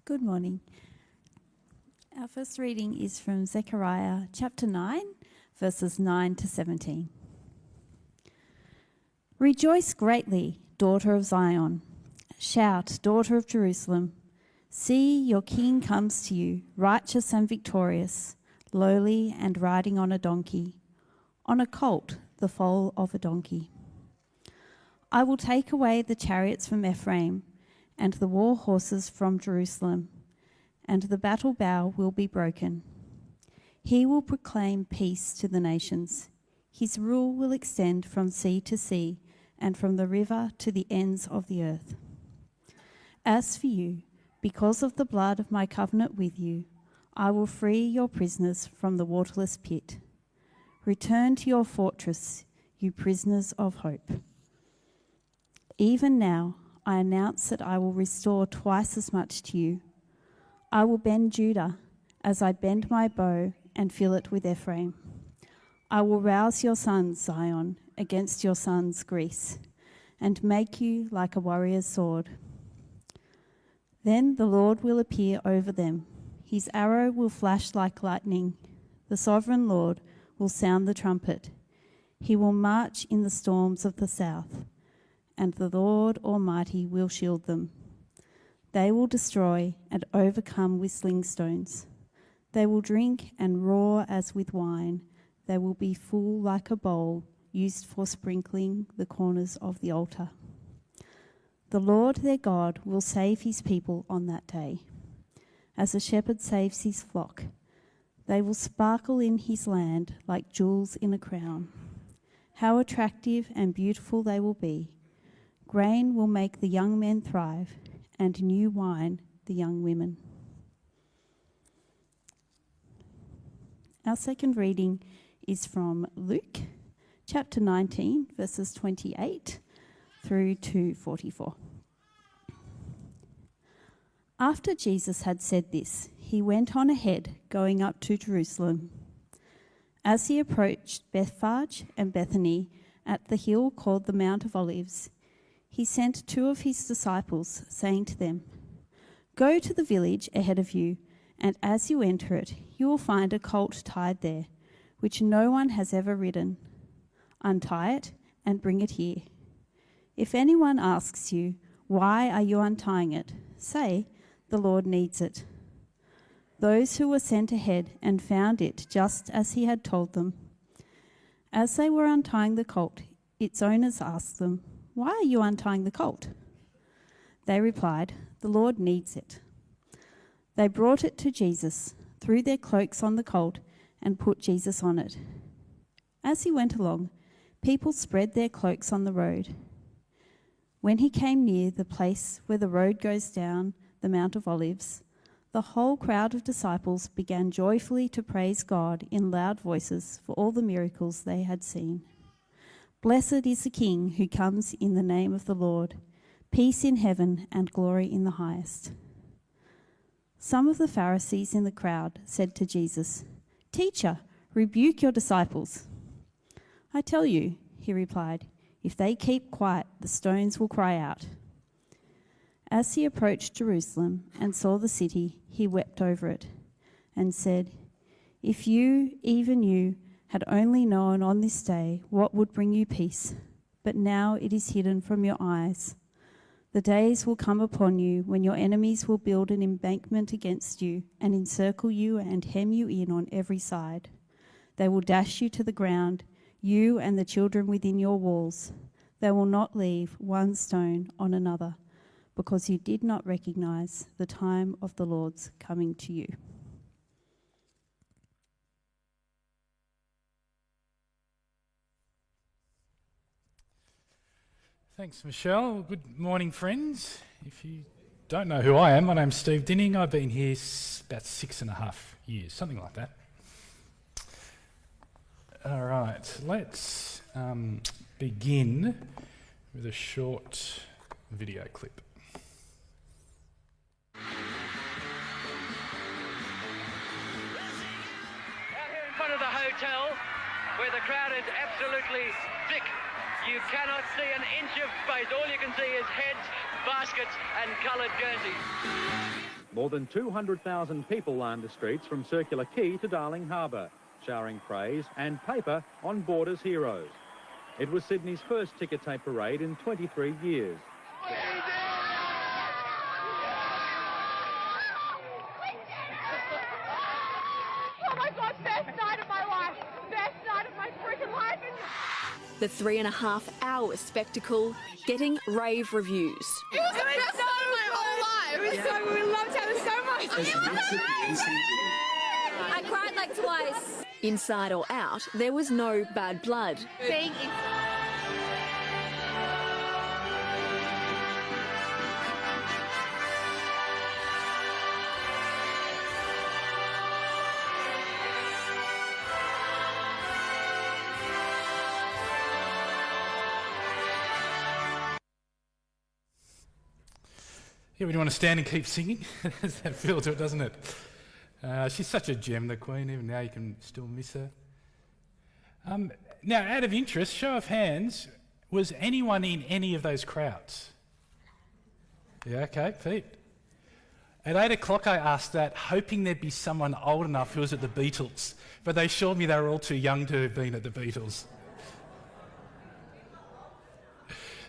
Good morning. Our first reading is from Zechariah chapter 9, verses 9 to 17. Rejoice greatly, daughter of Zion. Shout, daughter of Jerusalem. See, your king comes to you, righteous and victorious, lowly and riding on a donkey, on a colt, the foal of a donkey. I will take away the chariots from Ephraim and the war horses from Jerusalem, and the battle bow will be broken. He will proclaim peace to the nations. His rule will extend from sea to sea and from the river to the ends of the earth. As for you, because of the blood of my covenant with you, I will free your prisoners from the waterless pit. Return to your fortress, you prisoners of hope. Even now, I announce that I will restore twice as much to you. I will bend Judah as I bend my bow and fill it with Ephraim. I will rouse your sons, Zion, against your sons, Greece, and make you like a warrior's sword. Then the Lord will appear over them. His arrow will flash like lightning. The sovereign Lord will sound the trumpet. He will march in the storms of the south, and the Lord Almighty will shield them. They will destroy and overcome with sling stones. They will drink and roar as with wine. They will be full like a bowl used for sprinkling the corners of the altar. The Lord their God will save his people on that day, as a shepherd saves his flock. They will sparkle in his land like jewels in a crown. How attractive and beautiful they will be. Grain will make the young men thrive, and new wine the young women. Our second reading is from Luke, chapter 19, verses 28 through to 44. After Jesus had said this, he went on ahead, going up to Jerusalem. As he approached Bethphage and Bethany at the hill called the Mount of Olives, he sent two of his disciples, saying to them, "Go to the village ahead of you, and as you enter it, you will find a colt tied there, which no one has ever ridden. Untie it and bring it here. If anyone asks you, 'Why are you untying it?' say, 'The Lord needs it.'" Those who were sent ahead and found it just as he had told them. As they were untying the colt, its owners asked them, "Why are you untying the colt?" They replied, "The Lord needs it." They brought it to Jesus, threw their cloaks on the colt, and put Jesus on it. As he went along, people spread their cloaks on the road. When he came near the place where the road goes down the Mount of Olives, the whole crowd of disciples began joyfully to praise God in loud voices for all the miracles they had seen. "Blessed is the King who comes in the name of the Lord. Peace in heaven and glory in the highest." Some of the Pharisees in the crowd said to Jesus, "Teacher, rebuke your disciples." "I tell you," he replied, "if they keep quiet, the stones will cry out." As he approached Jerusalem and saw the city, he wept over it and said, "If you, even you, had only known on this day what would bring you peace, but now it is hidden from your eyes. The days will come upon you when your enemies will build an embankment against you and encircle you and hem you in on every side. They will dash you to the ground, you and the children within your walls. They will not leave one stone on another, because you did not recognize the time of the Lord's coming to you." Thanks, Michelle. Good morning, friends. If you don't know who I am, my name's Steve Dinning. I've been here about 6.5 years, something like that. All right, let's begin with a short video clip. Out here in front of the hotel, where the crowd is absolutely thick. You cannot see an inch of space. All you can see is heads, baskets and coloured jerseys. More than 200,000 people lined the streets from Circular Quay to Darling Harbour, showering praise and paper on Borders heroes. It was Sydney's first ticker tape parade in 23 years. Oh my God, best night of my life! Best night of my freaking life! The 3.5-hour spectacle getting rave reviews. It was the best night of my whole life! It was so, we loved it so much! I cried like twice. Inside or out, there was no bad blood. Being Yeah, we want to stand and keep singing. There's that feel to it, doesn't it? She's such a gem, the Queen. Even now you can still miss her. Now, out of interest, show of hands, was anyone in any of those crowds? Yeah, okay, Pete. At 8 o'clock I asked that, hoping there'd be someone old enough who was at the Beatles, but they assured me they were all too young to have been at the Beatles.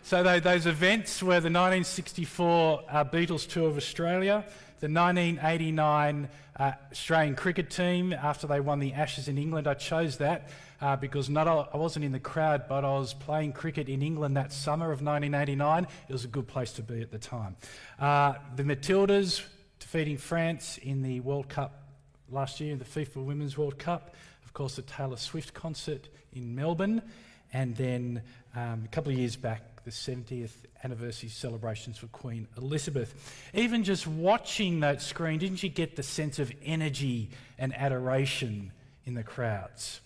So those events were the 1964 Beatles tour of Australia, the 1989 Australian cricket team after they won the Ashes in England. I chose that because I wasn't in the crowd, but I was playing cricket in England that summer of 1989. It was a good place to be at the time. The Matildas defeating France in the World Cup last year, the FIFA Women's World Cup. Of course, the Taylor Swift concert in Melbourne. And then a couple of years back, the 70th anniversary celebrations for Queen Elizabeth. Even just watching that screen, didn't you get the sense of energy and adoration in the crowds?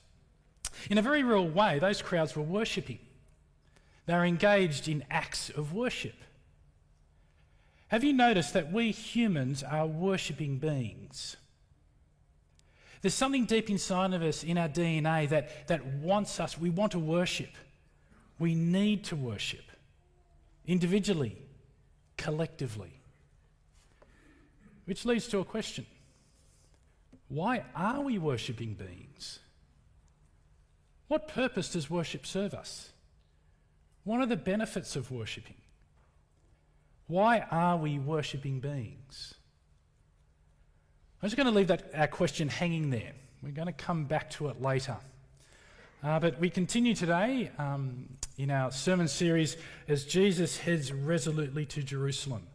In a very real way, those crowds were worshipping. They were engaged in acts of worship. Have you noticed that we humans are worshipping beings? There's something deep inside of us in our DNA that wants us, we want to worship. We need to worship. Individually, collectively. Which leads to a question. Why are we worshipping beings? What purpose does worship serve us? What are the benefits of worshipping? Why are we worshipping beings? I'm just going to leave our question hanging there. We're going to come back to it later. But we continue today in our sermon series as Jesus heads resolutely to Jerusalem,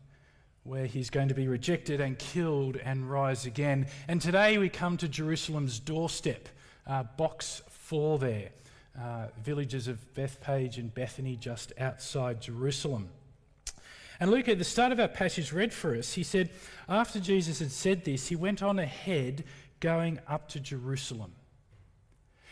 where he's going to be rejected and killed and rise again. And today we come to Jerusalem's doorstep, box 4 there, villages of Bethphage and Bethany just outside Jerusalem. And Luke, at the start of our passage read for us, he said, after Jesus had said this, he went on ahead going up to Jerusalem.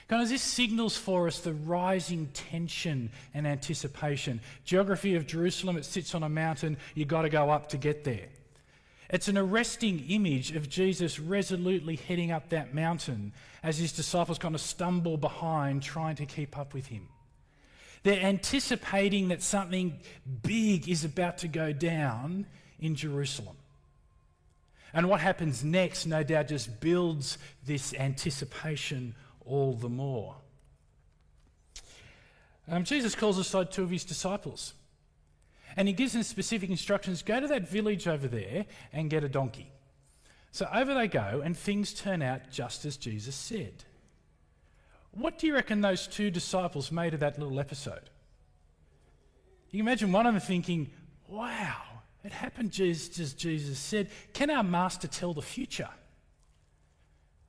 Guys, this signals for us the rising tension and anticipation. Geography of Jerusalem, it sits on a mountain, you've got to go up to get there. It's an arresting image of Jesus resolutely heading up that mountain as his disciples kind of stumble behind, trying to keep up with him. They're anticipating that something big is about to go down in Jerusalem. And what happens next, no doubt, just builds this anticipation all the more. Jesus calls aside 2 of his disciples. And he gives them specific instructions, go to that village over there and get a donkey. So over they go, and things turn out just as Jesus said. What do you reckon those 2 disciples made of that little episode? You can imagine one of them thinking, wow, it happened just as Jesus said. Can our master tell the future?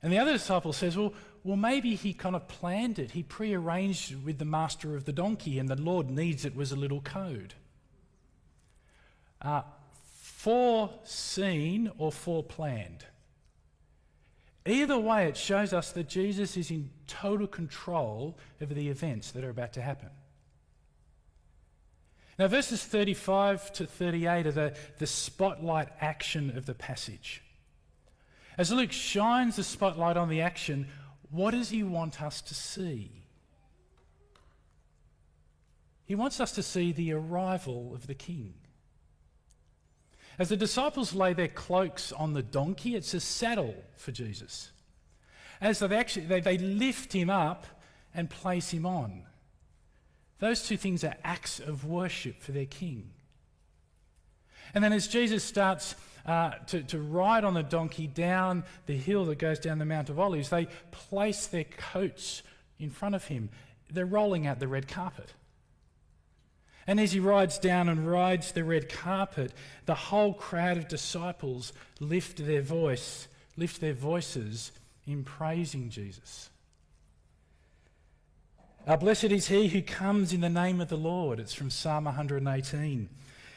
And the other disciple says, well, maybe he kind of planned it. He prearranged with the master of the donkey, and the Lord needs it was a little code. Foreseen or foreplanned. Either way, it shows us that Jesus is in total control over the events that are about to happen. Now, verses 35 to 38 are the spotlight action of the passage. As Luke shines the spotlight on the action, what does he want us to see? He wants us to see the arrival of the King. As the disciples lay their cloaks on the donkey, it's a saddle for Jesus. As they lift him up and place him on. Those two things are acts of worship for their king. And then as Jesus starts to ride on the donkey down the hill that goes down the Mount of Olives, they place their coats in front of him. They're rolling out the red carpet. And as he rides down and rides the red carpet, the whole crowd of disciples lift their voices in praising Jesus. Blessed is he who comes in the name of the Lord. It's from Psalm 118.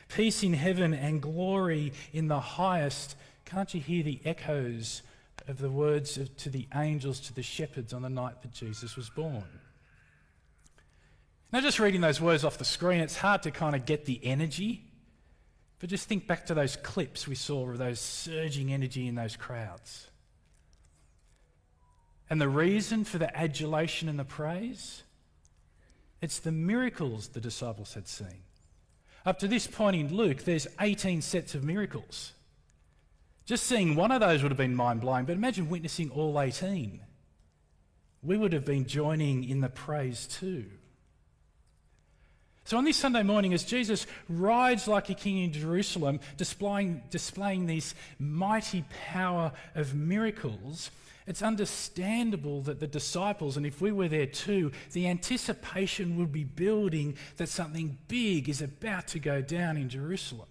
Peace in heaven and glory in the highest. Can't you hear the echoes of the words to the angels, to the shepherds on the night that Jesus was born? Now, just reading those words off the screen, it's hard to kind of get the energy. But just think back to those clips we saw of those surging energy in those crowds. And the reason for the adulation and the praise? It's the miracles the disciples had seen. Up to this point in Luke, there's 18 sets of miracles. Just seeing one of those would have been mind-blowing, but imagine witnessing all 18. We would have been joining in the praise too. So on this Sunday morning, as Jesus rides like a king in Jerusalem, displaying this mighty power of miracles, it's understandable that the disciples, and if we were there too, the anticipation would be building that something big is about to go down in Jerusalem.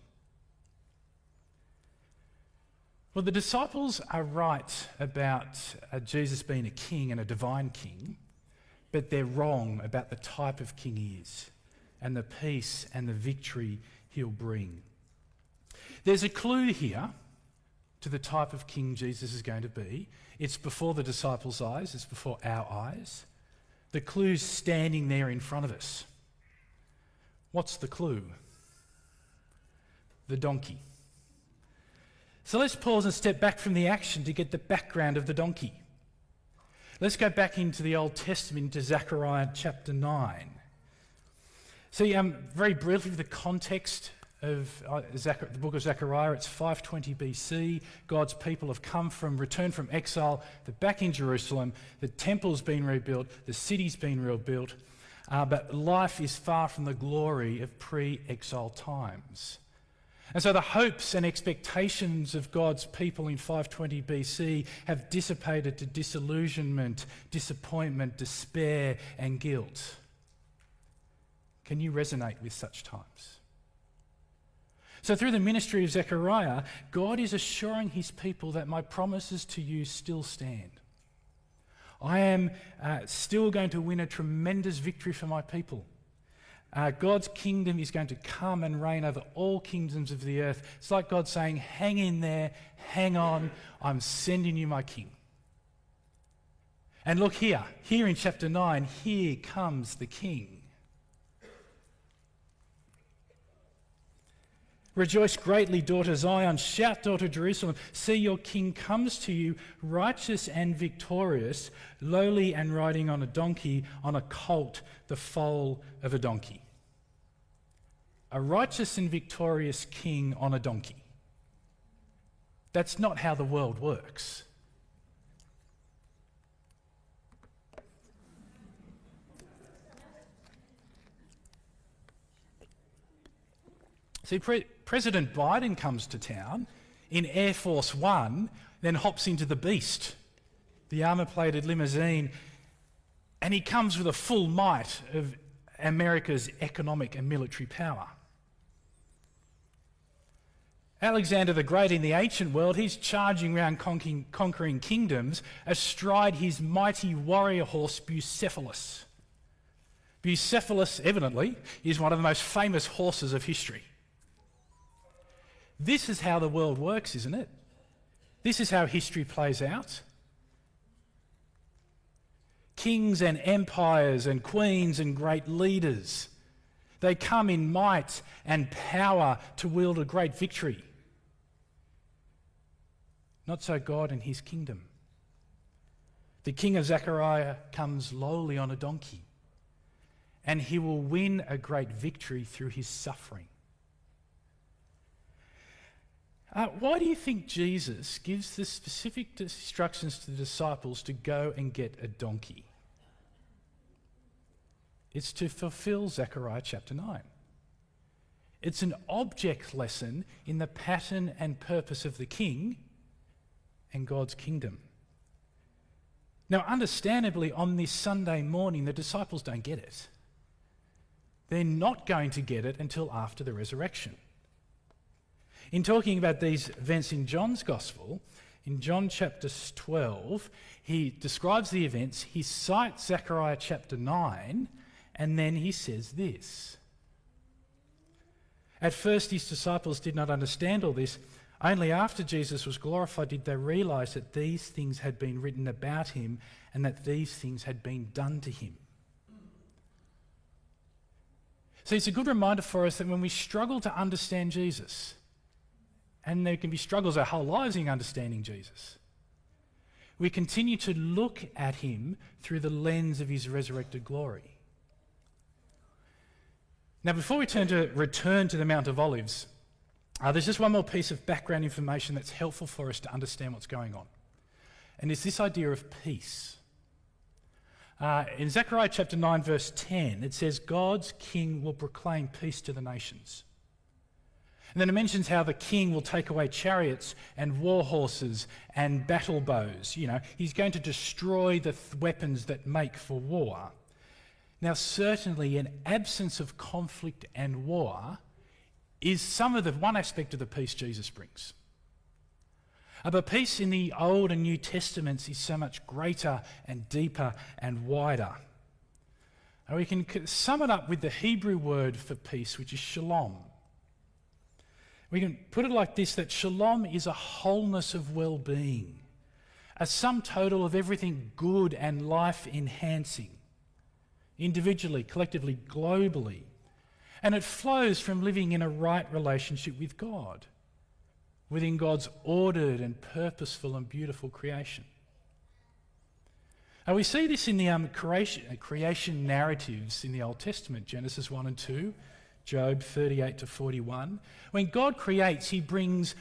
Well, the disciples are right about Jesus being a king and a divine king, but they're wrong about the type of king he is and the peace and the victory he'll bring. There's a clue here to the type of king Jesus is going to be. It's before the disciples' eyes, it's before our eyes. The clue's standing there in front of us. What's the clue? The donkey. So let's pause and step back from the action to get the background of the donkey. Let's go back into the Old Testament, to Zechariah chapter 9. See, very briefly, the context of the book of Zechariah, it's 520 BC. God's people have returned from exile. They're back in Jerusalem. The temple's been rebuilt. The city's been rebuilt. But life is far from the glory of pre-exile times. And so the hopes and expectations of God's people in 520 BC have dissipated to disillusionment, disappointment, despair, and guilt. Can you resonate with such times? So through the ministry of Zechariah, God is assuring his people that my promises to you still stand. I am still going to win a tremendous victory for my people. God's kingdom is going to come and reign over all kingdoms of the earth. It's like God saying, hang in there, hang on, I'm sending you my king. And look here in chapter 9, here comes the king. Rejoice greatly, daughter Zion. Shout, daughter Jerusalem. See, your king comes to you, righteous and victorious, lowly and riding on a donkey, on a colt, the foal of a donkey. A righteous and victorious king on a donkey. That's not how the world works. See, President Biden comes to town in Air Force One, then hops into the Beast, the armour-plated limousine, and he comes with a full might of America's economic and military power. Alexander the Great in the ancient world, he's charging around conquering kingdoms astride his mighty warrior horse Bucephalus. Bucephalus, evidently, is one of the most famous horses of history. This is how the world works, isn't it? This is how history plays out. Kings and empires and queens and great leaders, they come in might and power to wield a great victory. Not so God and his kingdom. The king of Zechariah comes lowly on a donkey, and he will win a great victory through his suffering. Why do you think Jesus gives the specific instructions to the disciples to go and get a donkey? It's to fulfill Zechariah chapter 9. It's an object lesson in the pattern and purpose of the king and God's kingdom. Now, understandably, on this Sunday morning, the disciples don't get it. They're not going to get it until after the resurrection. In talking about these events in John's Gospel, in John chapter 12, he describes the events, he cites Zechariah chapter 9, and then he says this. At first, his disciples did not understand all this. Only after Jesus was glorified did they realise that these things had been written about him and that these things had been done to him. So it's a good reminder for us that when we struggle to understand Jesus, and there can be struggles our whole lives in understanding Jesus, we continue to look at him through the lens of his resurrected glory. Now, before we return to the Mount of Olives, there's just one more piece of background information that's helpful for us to understand what's going on. And it's this idea of peace. In Zechariah chapter 9, verse 10, it says, God's king will proclaim peace to the nations. And then it mentions how the king will take away chariots and war horses and battle bows. You know, he's going to destroy the weapons that make for war. Now, certainly an absence of conflict and war is some of the one aspect of the peace Jesus brings. But peace in the Old and New Testaments is so much greater and deeper and wider. And we can sum it up with the Hebrew word for peace, which is shalom. We can put it like this, that shalom is a wholeness of well-being, a sum total of everything good and life-enhancing, individually, collectively, globally. And it flows from living in a right relationship with God, within God's ordered and purposeful and beautiful creation. And we see this in the creation narratives in the Old Testament, Genesis 1 and 2, Job 38 to 41. When God creates, he brings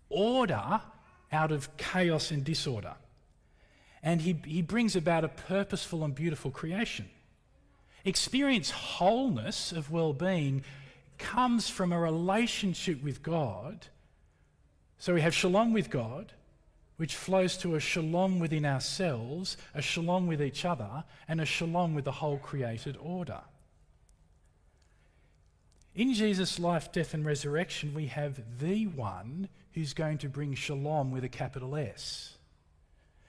order out of chaos and disorder. And he brings about a purposeful and beautiful creation. Experience wholeness of well-being comes from a relationship with God. So we have shalom with God, which flows to a shalom within ourselves, a shalom with each other, and a shalom with the whole created order. In Jesus' life, death and resurrection, we have the one who's going to bring shalom with a capital S,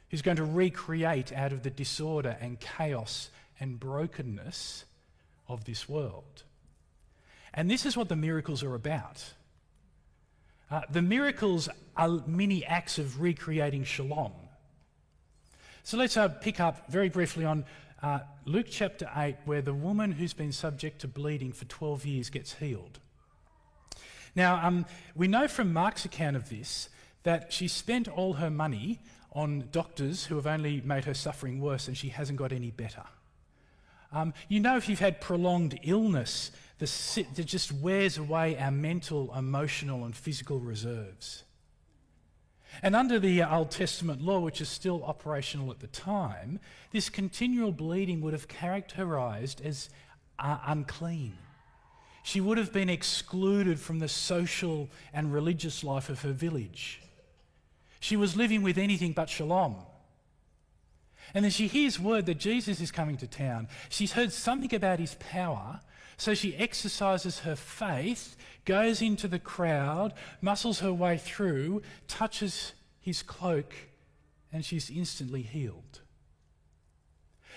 who's going to recreate out of the disorder and chaos and brokenness of this world. And this is what the miracles are about. The miracles are mini acts of recreating shalom. So let's pick up very briefly on Luke chapter 8, where the woman who's been subject to bleeding for 12 years gets healed. Now, we know from Mark's account of this that she spent all her money on doctors who have only made her suffering worse, and she hasn't got any better. You know, if you've had prolonged illness, that just wears away our mental, emotional and physical reserves. And under the Old Testament law, which is still operational at the time, this continual bleeding would have characterised as unclean. She would have been excluded from the social and religious life of her village. She was living with anything but shalom. And then she hears word that Jesus is coming to town. She's heard something about his power, so she exercises her faith, goes into the crowd, muscles her way through, touches his cloak, and she's instantly healed.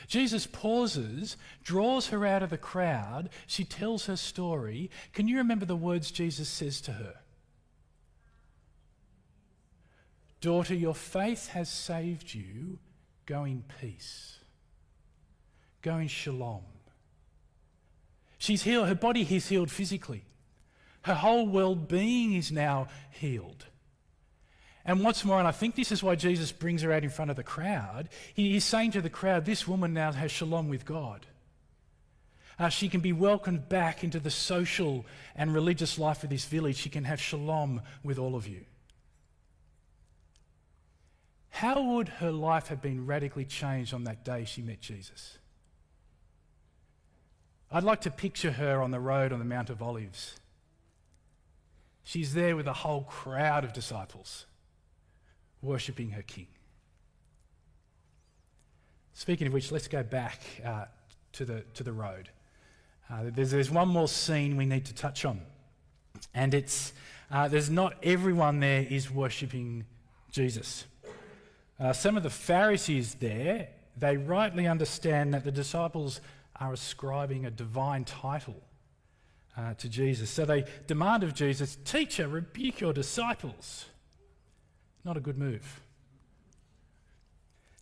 Jesus pauses, draws her out of the crowd, she tells her story. Can you remember the words Jesus says to her? Daughter, your faith has saved you. Go in peace. Go in shalom. She's healed. Her body is healed physically. Her whole well-being is now healed. And what's more, and I think this is why Jesus brings her out in front of the crowd, he's saying to the crowd, this woman now has shalom with God. She can be welcomed back into the social and religious life of this village. She can have shalom with all of you. how would her life have been radically changed on that day she met Jesus? I'd like to picture her on the road on the Mount of Olives. She's there with a whole crowd of disciples worshipping her King. Speaking of which, let's go back to the road. There's one more scene we need to touch on, and it's there's not everyone there is worshipping Jesus. Some of the Pharisees there, they rightly understand that the disciples are ascribing a divine title to Jesus. So they demand of Jesus, "Teacher, rebuke your disciples." Not a good move.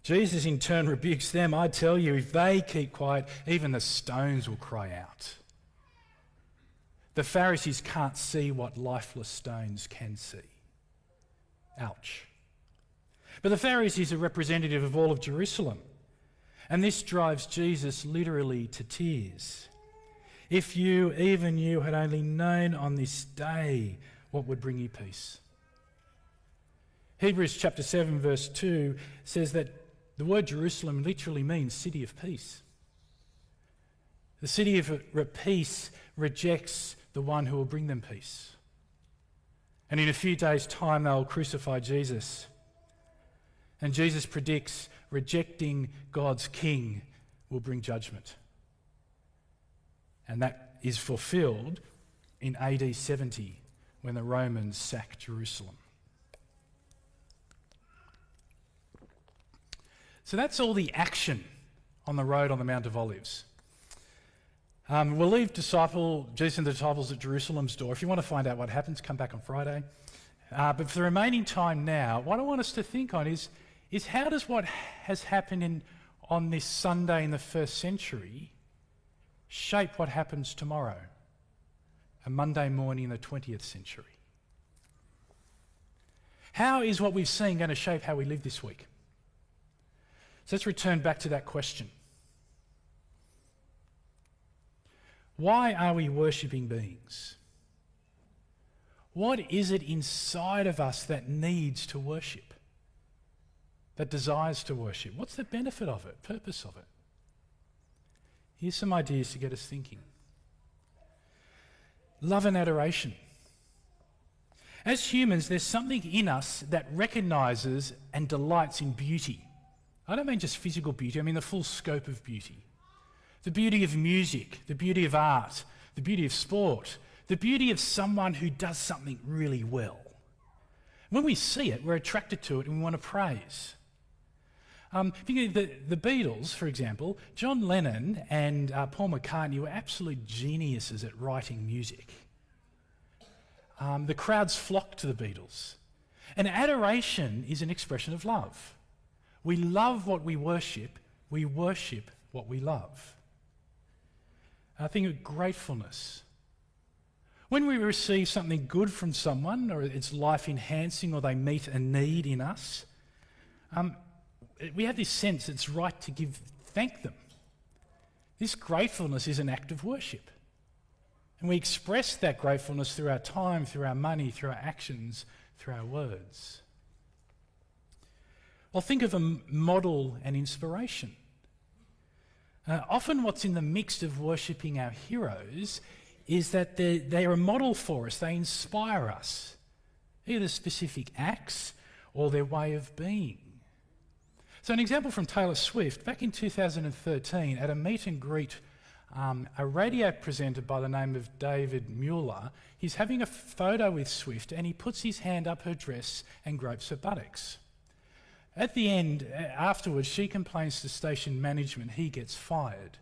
Jesus in turn rebukes them. "I tell you, if they keep quiet, even the stones will cry out." The Pharisees can't see what lifeless stones can see. Ouch. But the Pharisees are representative of all of Jerusalem, and this drives Jesus literally to tears. "If you, even you, had only known on this day what would bring you peace." Hebrews chapter 7 verse 2 says that the word Jerusalem literally means city of peace. The city of peace rejects the one who will bring them peace. And in a few days' time, they'll crucify Jesus. And Jesus predicts rejecting God's King will bring judgment. And that is fulfilled in AD 70 when the Romans sack Jerusalem. So that's all the action on the road on the Mount of Olives. We'll leave Jesus and the disciples at Jerusalem's door. If you want to find out what happens, come back on Friday. But for the remaining time now, what I want us to think on is how does what has happened on this Sunday in the first century shape what happens tomorrow, a Monday morning in the 20th century? How is what we've seen going to shape how we live this week? So let's return back to that question. Why are we worshipping beings? What is it inside of us that needs to worship, that desires to worship? What's the benefit of it, purpose of it? Here's some ideas to get us thinking. Love and adoration. As humans, there's something in us that recognises and delights in beauty. I don't mean just physical beauty, I mean the full scope of beauty. The beauty of music, the beauty of art, the beauty of sport, the beauty of someone who does something really well. When we see it, we're attracted to it and we want to praise. Think of the Beatles, for example. John Lennon and Paul McCartney were absolute geniuses at writing music. The crowds flocked to the Beatles. And adoration is an expression of love. We love what we worship what we love. I think of gratefulness. When we receive something good from someone, or it's life-enhancing, or they meet a need in us, we have this sense it's right to thank them. This gratefulness is an act of worship. And we express that gratefulness through our time, through our money, through our actions, through our words. Well, think of a model and inspiration. Often what's in the mix of worshipping our heroes is that they're a model for us. They inspire us, either specific acts or their way of being. So an example from Taylor Swift, back in 2013 at a meet and greet, a radio presenter by the name of David Mueller, he's having a photo with Swift and he puts his hand up her dress and gropes her buttocks. At the end, afterwards, she complains to station management. He gets fired.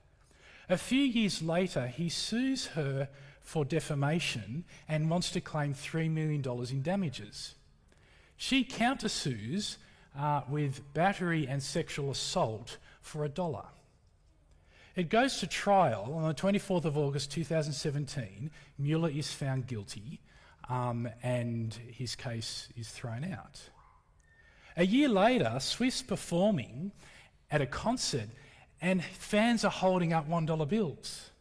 A few years later, he sues her for defamation and wants to claim $3 million in damages. She countersues with battery and sexual assault for $1. It goes to trial on the 24th of August 2017. Mueller is found guilty and his case is thrown out. A year later, Swift's performing at a concert and fans are holding up $1 bills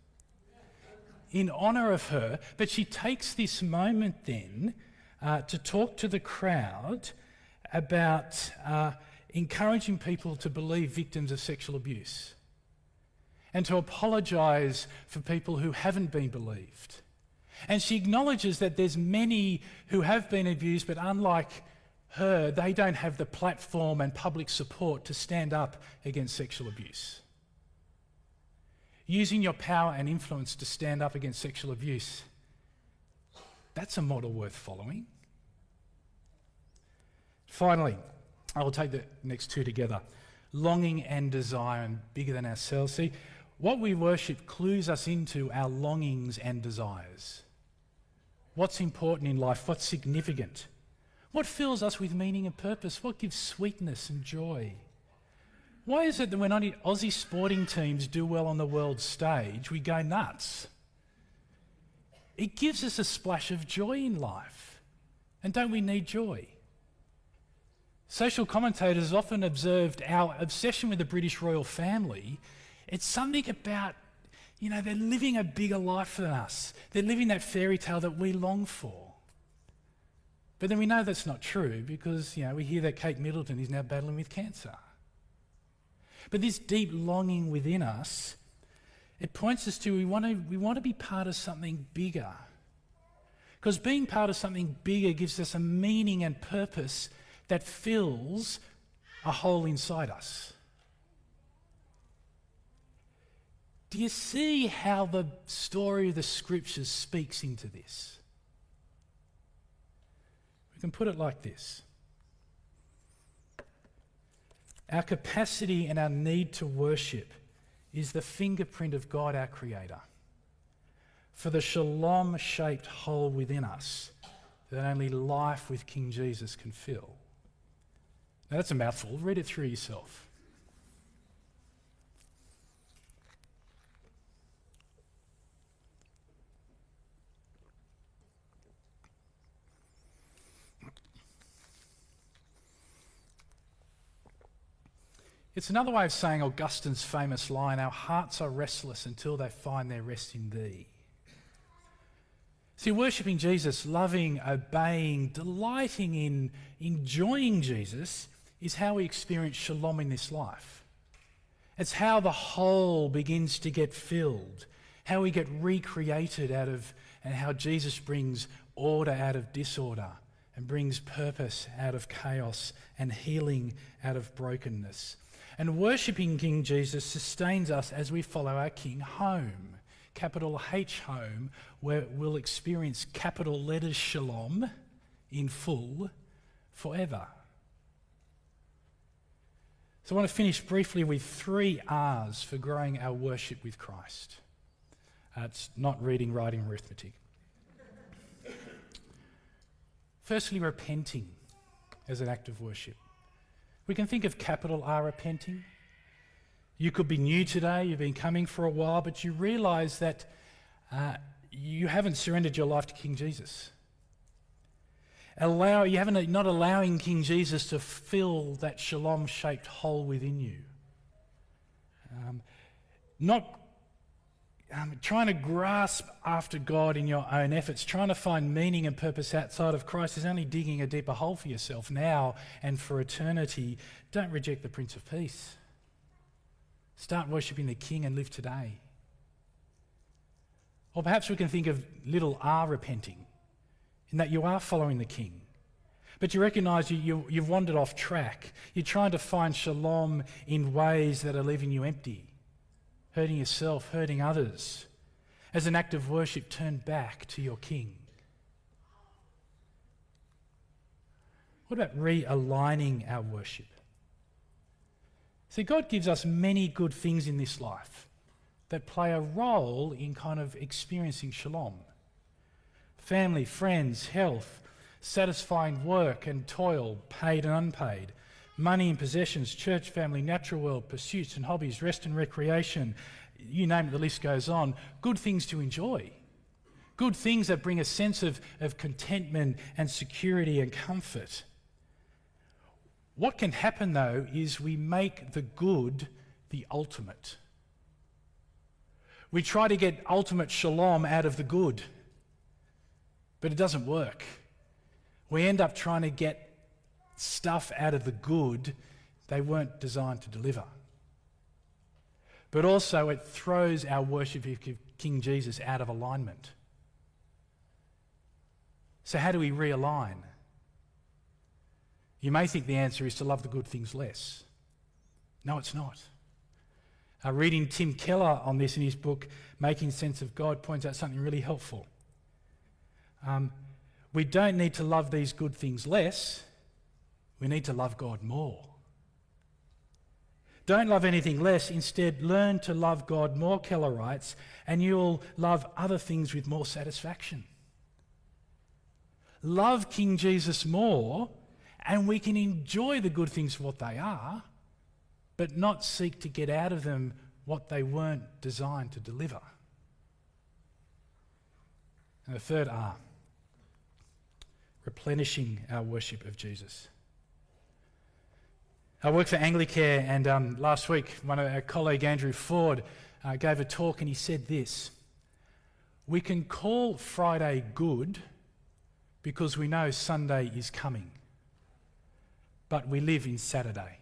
in honour of her, but she takes this moment then to talk to the crowd about encouraging people to believe victims of sexual abuse and to apologise for people who haven't been believed. And she acknowledges that there's many who have been abused, but unlike her, they don't have the platform and public support to stand up against sexual abuse. Using your power and influence to stand up against sexual abuse, that's a model worth following. Finally, I will take the next two together. Longing and desire, and bigger than ourselves. See, what we worship clues us into our longings and desires. What's important in life? What's significant? What fills us with meaning and purpose? What gives sweetness and joy? Why is it that when only Aussie sporting teams do well on the world stage, we go nuts? It gives us a splash of joy in life. And don't we need joy? Social commentators often observed our obsession with the British royal family. It's something about, they're living a bigger life than us. They're living that fairy tale that we long for. But then we know that's not true because, we hear that Kate Middleton is now battling with cancer. But this deep longing within us, it points us to we want to be part of something bigger. Because being part of something bigger gives us a meaning and purpose that fills a hole inside us. Do you see how the story of the scriptures speaks into this? We can put it like this. Our capacity and our need to worship is the fingerprint of God, our Creator, for the shalom-shaped hole within us that only life with King Jesus can fill. Now that's a mouthful. Read it through yourself. It's another way of saying Augustine's famous line, our hearts are restless until they find their rest in thee. See, worshipping Jesus, loving, obeying, delighting in, enjoying Jesus is how we experience shalom in this life. It's how the whole begins to get filled, how we get recreated and how Jesus brings order out of disorder and brings purpose out of chaos and healing out of brokenness. And worshipping King Jesus sustains us as we follow our King home, capital H home, where we'll experience capital letters shalom in full forever. So I want to finish briefly with 3 R's for growing our worship with Christ. It's not reading, writing, arithmetic. Firstly, repenting as an act of worship. We can think of capital R, repenting. You could be new today, you've been coming for a while, but you realise that you haven't surrendered your life to King Jesus. Not allowing King Jesus to fill that shalom-shaped hole within you. Not trying to grasp after God in your own efforts, trying to find meaning and purpose outside of Christ is only digging a deeper hole for yourself now and for eternity. Don't reject the Prince of Peace. Start worshipping the King and live today. Or perhaps we can think of little r, repenting, in that you are following the King. But you recognise you've wandered off track. You're trying to find shalom in ways that are leaving you empty, hurting yourself, hurting others. As an act of worship, turn back to your King. What about realigning our worship? See, God gives us many good things in this life that play a role in kind of experiencing shalom. Family, friends, health, satisfying work and toil, paid and unpaid, money and possessions, church, family, natural world, pursuits and hobbies, rest and recreation, you name it, the list goes on. Good things to enjoy. Good things that bring a sense of contentment and security and comfort. What can happen, though, is we make the good the ultimate. We try to get ultimate shalom out of the good, but it doesn't work. We end up trying to get stuff out of the good they weren't designed to deliver. But also it throws our worship of King Jesus out of alignment. So how do we realign? You may think the answer is to love the good things less. No, it's not. Reading Tim Keller on this in his book, Making Sense of God, points out something really helpful. We don't need to love these good things less. We need to love God more. Don't love anything less. Instead, learn to love God more, Keller writes, and you'll love other things with more satisfaction. Love King Jesus more, and we can enjoy the good things for what they are, but not seek to get out of them what they weren't designed to deliver. And the third R, replenishing our worship of Jesus. I work for Anglicare, and last week our colleague Andrew Ford gave a talk, and he said this: we can call Friday good because we know Sunday is coming, but we live in Saturday.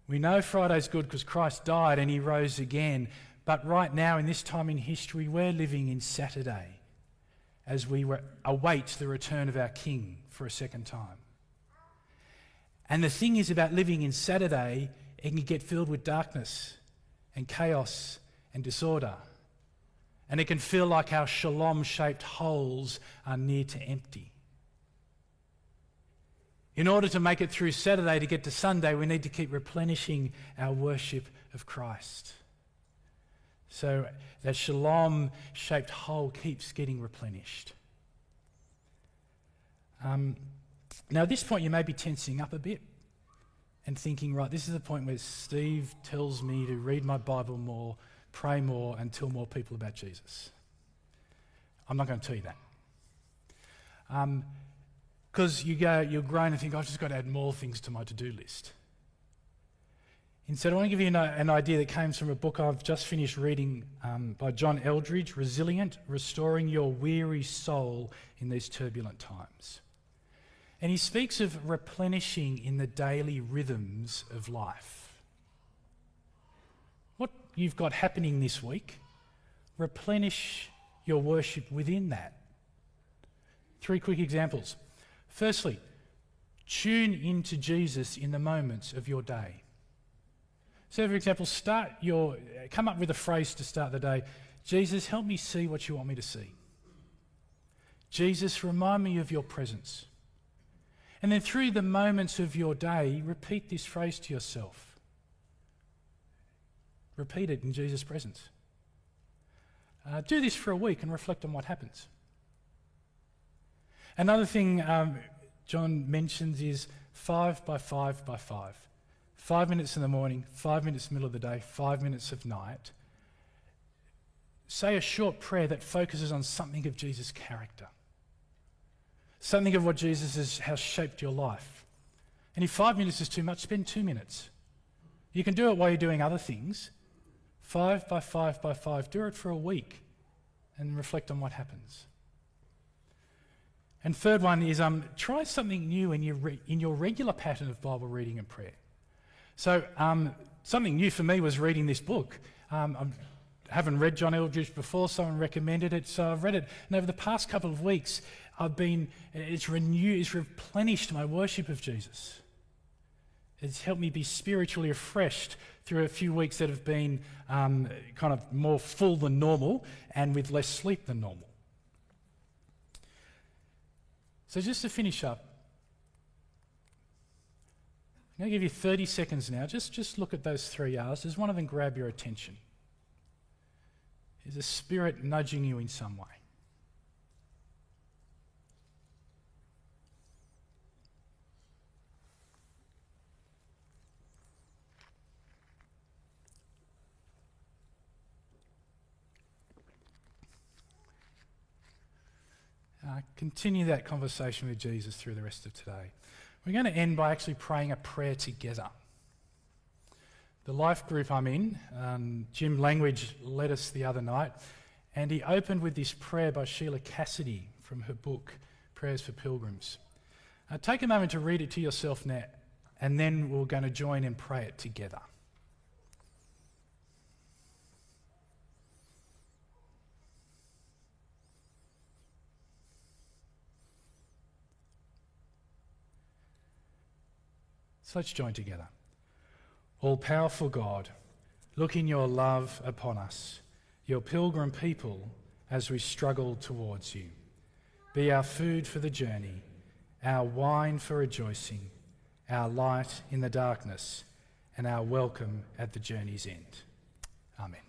We know Friday's good because Christ died and he rose again, but right now in this time in history we're living in Saturday as we await the return of our King for a second time. And the thing is about living in Saturday, it can get filled with darkness and chaos and disorder. And it can feel like our shalom-shaped holes are near to empty. In order to make it through Saturday to get to Sunday, we need to keep replenishing our worship of Christ. So that shalom-shaped hole keeps getting replenished. Now at this point you may be tensing up a bit and thinking, right, this is the point where Steve tells me to read my Bible more, pray more, and tell more people about Jesus. I'm not going to tell you that. Because you'll groan and think, I've just got to add more things to my to-do list. Instead, I want to give you an idea that comes from a book I've just finished reading by John Eldridge, Resilient, Restoring Your Weary Soul in These Turbulent Times. And he speaks of replenishing in the daily rhythms of life. What you've got happening this week, replenish your worship within that. 3 quick examples. Firstly, tune into Jesus in the moments of your day. So for example, come up with a phrase to start the day. Jesus, help me see what you want me to see. Jesus, remind me of your presence. And then through the moments of your day, repeat this phrase to yourself. Repeat it in Jesus' presence. Do this for a week and reflect on what happens. Another thing John mentions is 5 by 5 by 5. 5 minutes in the morning, 5 minutes in the middle of the day, 5 minutes of night. Say a short prayer that focuses on something of Jesus' character. Something of what Jesus has shaped your life. And if 5 minutes is too much, spend 2 minutes. You can do it while you're doing other things. 5 by 5 by 5. Do it for a week and reflect on what happens. And third one is try something new in your regular pattern of Bible reading and prayer. So something new for me was reading this book. I haven't read John Eldridge before, someone recommended it, so I've read it. And over the past couple of weeks, it's replenished my worship of Jesus. It's helped me be spiritually refreshed through a few weeks that have been kind of more full than normal and with less sleep than normal. So just to finish up, I'm going to give you 30 seconds now. Just look at those 3 R's. Does one of them grab your attention? Is the Spirit nudging you in some way? Continue that conversation with Jesus through the rest of today. We're going to end by actually praying a prayer together. The life group I'm in, Jim Langridge led us the other night, and he opened with this prayer by Sheila Cassidy from her book, Prayers for Pilgrims. Take a moment to read it to yourself now and then we're going to join and pray it together. So let's join together. All-powerful God, look in your love upon us, your pilgrim people, as we struggle towards you. Be our food for the journey, our wine for rejoicing, our light in the darkness, and our welcome at the journey's end. Amen.